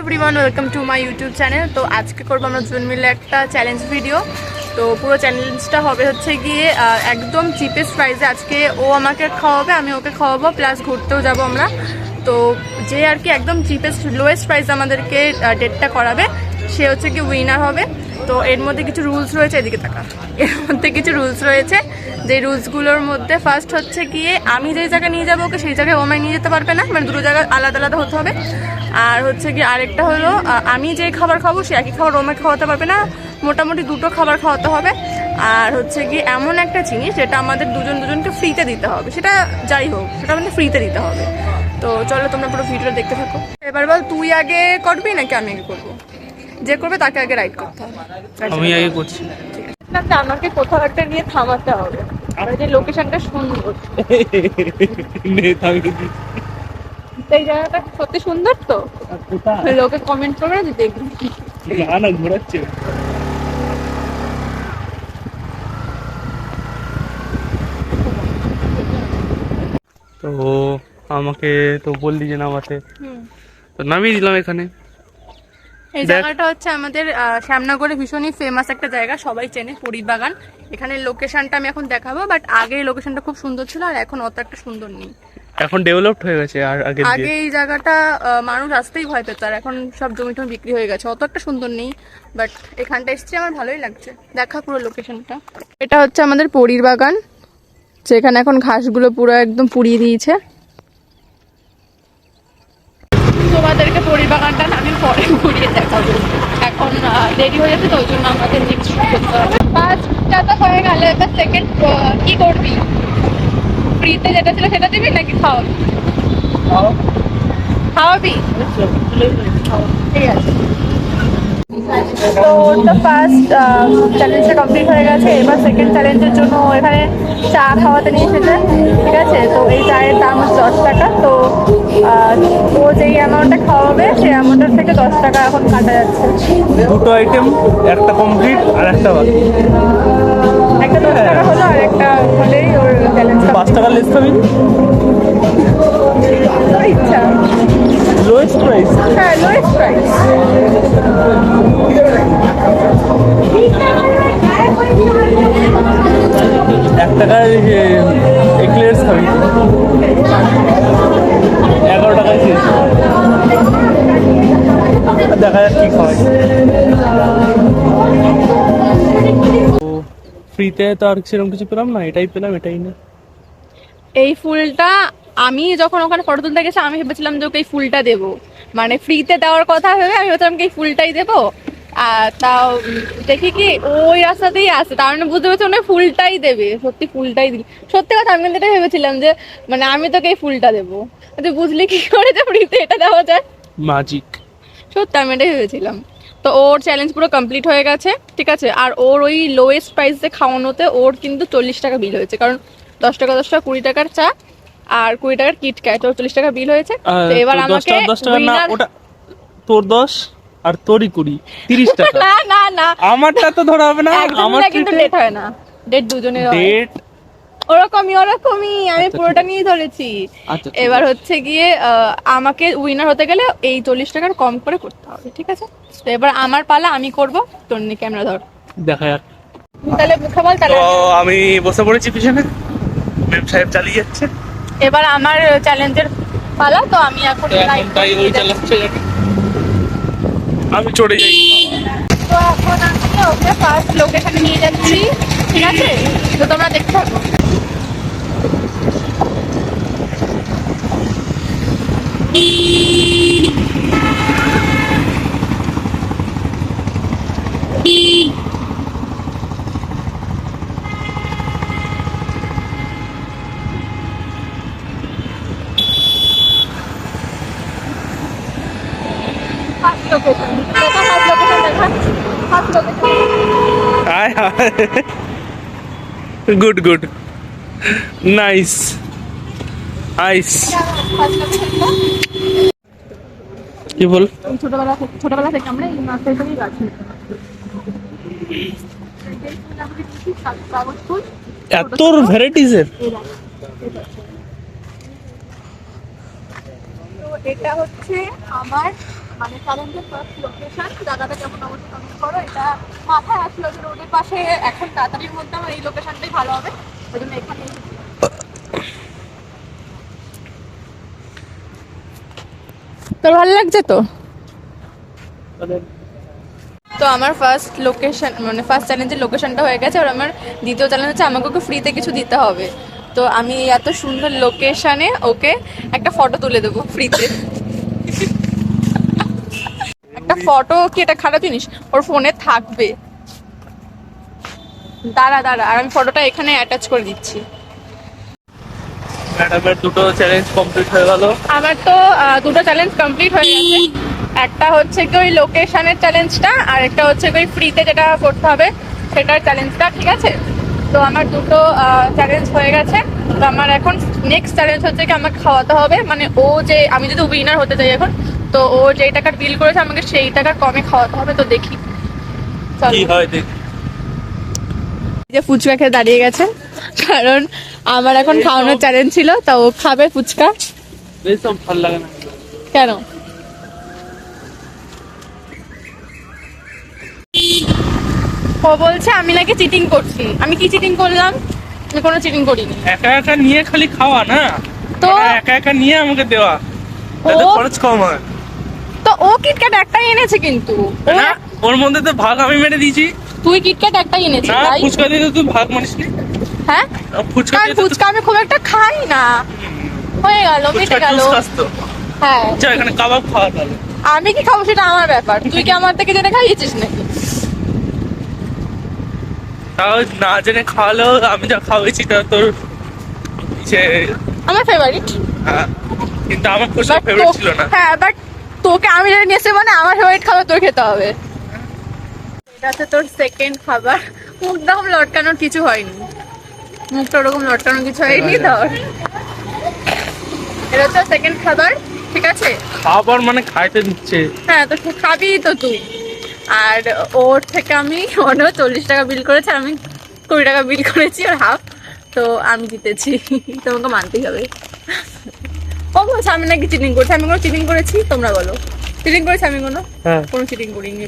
Everyone, welcome to my YouTube channel. তো আজকে করবো আমরা দুজন মিলে একটা চ্যালেঞ্জ ভিডিও। তো পুরো চ্যালেঞ্জটা হবে হচ্ছে গিয়ে একদম চিপেস্ট প্রাইসে। আজকে ও আমাকে খাওয়াবে, আমি ওকে খাওয়াবো, প্লাস ঘুরতেও যাবো আমরা। তো যে আর কি একদম চিপেস্ট লোয়েস্ট প্রাইসে আমাদেরকে ডেটটা করাবে সে হচ্ছে কি উইনার হবে। তো এর মধ্যে কিছু রুলস রয়েছে, এদিকে টাকা, এর মধ্যে কিছু রুলস রয়েছে। যে রুলসগুলোর মধ্যে ফার্স্ট হচ্ছে গিয়ে আমি যেই জায়গায় নিয়ে যাবো ওকে সেই জায়গায় ও আমায় নিয়ে যেতে পারবে না, মানে দুটো জায়গায় আলাদা আলাদা হতে হবে। আর হচ্ছে গিয়ে আরেকটা হলো আমি যেই খাবার খাবো সে একই খাবার ওমায় খাওয়াতে পারবে না, মোটামুটি দুটো খাবার খাওয়াতে হবে। আর হচ্ছে গিয়ে এমন একটা জিনিস যেটা আমাদের দুজনকে ফ্রিতে দিতে হবে, সেটা যাই হোক সেটা আমাদের ফ্রিতে দিতে হবে। তো চলো তোমরা পুরো ভিডিওটা দেখতে থাকো। এবার বল, তুই আগে করবি নাকি আমি আগে করবো? যে করবে তাকে আগে রাইড করতে হবে। আমি আগে করছি। আমাকে কোথাও একটা নিয়ে থামাতে হবে, আর যে লোকেশনটা সুন্দর। এই জায়গাটা সত্যি সুন্দর, তো লোকে কমেন্ট করবে না দেখবি না ঘোরাচ্ছে। তো আমাকে তো বললি যে নামাতে, তো নামিয়ে দিলাম এখানে। এই জায়গাটা হচ্ছে আমাদের শ্যামনগরে ভীষণই ফেমাস একটা জায়গা, সবাই চেনে, পরিবাগান। এখানে লোকেশনটা আমি এখন দেখাবো, বাট আগে লোকেশনটা খুব সুন্দর ছিল, আর এখন অত একটা সুন্দর নেই। এখন ডেভেলপড হয়ে গেছে। আর আগে এই জায়গাটা মানুষ আসতেই ভয় পেত, আর এখন সব জমি টমি বিক্রি হয়ে গেছে, অত একটা সুন্দর নেই। বাট এখানটা এসছি আমার ভালোই লাগছে। দেখা পুরো লোকেশনটা। এটা হচ্ছে আমাদের পরিবাগান, যেখানে এখন ঘাসগুলো পুরো একদম পুড়িয়ে দিয়েছে। তোমাদেরকে পরিবাগানটা আমি পরে ঘুরিয়ে দেখাবো, এখন দেরি হয়ে যাচ্ছে, তো ওই জন্য আমাদের নেক্সট করতে হবে। ফার্স্টটা তো হয়ে গেল, এবার সেকেন্ড কি করবি? ফ্রিতে যেটা ছিল সেটা দিবি নাকি খাওয়াবি? খাওয়াবি, ঠিক আছে। তো ওটা ফার্স্ট চ্যালেঞ্জটা কমপ্লিট হয়ে গেছে। এবার সেকেন্ড চ্যালেঞ্জের জন্য এখানে চা খাওয়াতে নিয়ে এসেছে, ঠিক আছে। তো এই চায়ের দাম হচ্ছে 10 টাকা। তো ও যেই অ্যামাউন্টটা খাওয়াবে সেই অ্যামাউন্টের থেকে 10 টাকা এখন কাটা যাচ্ছে। দুটো আইটেম, একটা কমপ্লিট আর একটা বাকি। একটা 10 টাকা হলো, আর একটা হলেই ওর চ্যালেঞ্জ 5 টাকা লেস খাবি? তোর ইচ্ছা। Lowest price? হ্যাঁ, লোয়েস্ট প্রাইস। 1 টাকার এক্লেয়ার্স খাবি? 11 টাকায় শেষ। দেখা যাক কি খাওয়াই। ফ্রিতে তো আর সেরকম কিছু পেলাম না, এটাই পেলাম, এটাই না। এই ফুলটা আমি যখন ওখানে ফটো তুলতে গেছি আমি ভেবেছিলাম যে ওকে এই ফুলটা দেবো, মানে ফ্রিতে দেওয়ার কথা ভেবে আমি ভেবেছিলাম এই ফুলটাই দেবো। আর তাও দেখি কি ওই রাস্তাতেই আসে, তার মানে বুঝতে পারছি ওনার ফুলটাই দেবে। সত্যি ফুলটাই দিল, সত্যি কথা। আমি কিন্তু এটা ভেবেছিলাম যে মানে আমি তোকে এই ফুলটা দেবো। তুই বুঝলি কি করে যে ফ্রিতে এটা দেওয়া যায়? ম্যাজিক। সত্যি আমি এটাই ভেবেছিলাম। তো ওর চ্যালেঞ্জ পুরো কমপ্লিট হয়ে গেছে, ঠিক আছে। আর ওর ওই লোয়েস্ট প্রাইসে খাওয়ানোতে ওর কিন্তু 40 টাকা বিল হয়েছে, কারণ 10 টাকা 10 টাকা 20 টাকার চা আর 20 টাকার কিটক্যাট, ওর 40 টাকা বিল হয়েছে। তো এবার আমাকে 10 টাকা না, ওটা তোর 10 আর তোরই 20, 30 টাকা। না না না, আমারটা তো ধরা হবে না। আমার কিন্তু ডেট হয় না, ডেট দুজনের হয়। ডেট ওরকমই আমি পুরোটা নিয়ে ধরেছি। আচ্ছা, এবার হচ্ছে গিয়ে আমাকে উইনার হতে গেলে এই 40 টাকার কম করে করতে হবে, ঠিক আছে। তো এবার আমার পালা, আমি করব। তোর নিয়ে ক্যামেরা ধর, দেখা যাক। তাহলে মুখে বল তাহলে। আমি বসে পড়েছি পিছনে, মেম সাহেব চালিয়ে যাচ্ছে। এবার আমার চ্যালেঞ্জের পালা, তো আমি এখন তাই ওই চালাচ্ছে, আমি চড়ে যাই। তো এখন আমি ওকে ফার্স্ট লোকেশনে নিয়ে যাচ্ছি, ঠিক আছে। তো তোমরা দেখতে থাকো। ফার্স্ট লোকেশন দেখা, first location. Good good, nice ice. কি বল? ছোটবেলা থেকে আমরা এই মাছটা হিসেবেই গাছ এত ভ্যারাইটিজের। তো এটা হচ্ছে আমার মানে চ্যালেঞ্জের ফার্স্ট লোকেশন জায়গাটা কেমন অবশ্যই কমেন্ট করো। এটা মাথায় আসলো যে রোডের পাশে এখন তাড়াতাড়ির মধ্যে আমার এই লোকেশনটাই ভালো হবে, ওই জন্য এখানে। তোর ভালো লাগছে তো? তো আমার ফার্স্ট লোকেশন মানে ফার্স্ট চ্যালেঞ্জের লোকেশনটা হয়ে গেছে, আর আমার দ্বিতীয় চ্যালেঞ্জ হচ্ছে আমাকে ওকে ফ্রিতে কিছু দিতে হবে। তো আমি এত সুন্দর লোকেশনে ওকে একটা ফটো তুলে দেবো ফ্রিতে। একটা ফটো কি এটা খারাপ জিনিস? ওর ফোনে থাকবে। দাঁড়া দাঁড়া, আর আমি ফটোটা এখানে অ্যাটাচ করে দিচ্ছি। ম্যাডামের দুটো চ্যালেঞ্জ কমপ্লিট হয়ে গেল। আমার তো দুটো চ্যালেঞ্জ কমপ্লিট হয়ে গেছে। একটা হচ্ছে কি ওই লোকেশনের চ্যালেঞ্জটা, আর একটা হচ্ছে কি ওই ফ্রিতে যেটা করতে হবে সেটার চ্যালেঞ্জটা, ঠিক আছে? তো আমার দুটো চ্যালেঞ্জ হয়ে গেছে। তো আমার এখন নেক্সট চ্যালেঞ্জ হচ্ছে কি আমাকে খাওয়াতে হবে, মানে ও যে আমি যদি উইনার হতে চাই এখন, তো ও যেই টাকার বিল করেছে আমাকে সেই টাকার কমে খাওয়াতে হবে। তো দেখি কি হয় দেখি। যে ফুচকা খেয়ে দাঁড়িয়ে গেছে, কারণ আমার এখন খাওয়ানোর চ্যালেঞ্জ ছিল, তা ও খাবে ফুচকা। এইসব ভালো লাগে না। কেন? ও বলছে আমি নাকি চিটিং করছি। আমি কি চিটিং করলাম? আমি কোনো চিটিং করিনি। একা একা নিয়ে খালি খাওয়া না, তো একা একা নিয়ে আমাকে দেওয়া, তাতে ও- খরচ কম হয় তো ও কিটক্যাট একটাই এনেছে, কিন্তু ও- না। ওর মধ্যে তো ভাগ আমি মেরে দিয়েছি। তুই কিটক্যাট একটাই এনেছিস না, তাই? ফুচকা দিয়ে তো তুই ভাগ মানিস নি। হ্যাঁ, ফুচকা কারণ দিয়ে তো ফুচকা আমি খুব একটা খাই না। হয়ে গেল, ফুচকা মিটে গেল। জুস খাস তো। হ্যাঁ, চল এখানে কাবাব খাওয়া তাহলে। আমি কি খাবো সেটা আমার ব্যাপার। তুই কি আমার থেকে জেনে খাইয়েছিস নাকি? তাও না জেনে খাওয়ালেও আমি যা খাওয়াইছি তা তোর সে আমার ফেভারিট। হ্যাঁ, কিন্তু আমার ফুচকা ফেভারিট ছিল না। হ্যাঁ, বাট তোকে আমি যেটা নিয়েছি মানে আমার ফেভারিট খাবার তোর খেতে হবে। এটা হচ্ছে তোর সেকেন্ড খাবার। মুখটা ওরকম লটকানোর কিছু হয়নি, মুখটা ওরকম লটকানোর কিছু হয়নি তোর। এটা হচ্ছে সেকেন্ড খাবার, ঠিক আছে? খাবার মানে খাইতে দিচ্ছে। হ্যাঁ, তো খাবি তো তুই। আর ওর থেকে আমি 40 টাকা বিল করেছি, আর আমি 20 টাকা বিল করেছি, আর হাফ। তো আমি জিতেছি, তোমাকে মানতেই হবে। ও বলছে আমি নাকি চিটিং করছি। আমি কোনো চিটিং করেছি? তোমরা বলো, চিটিং করেছি আমি? কোনো হ্যাঁ, কোনো চিটিং করিনি।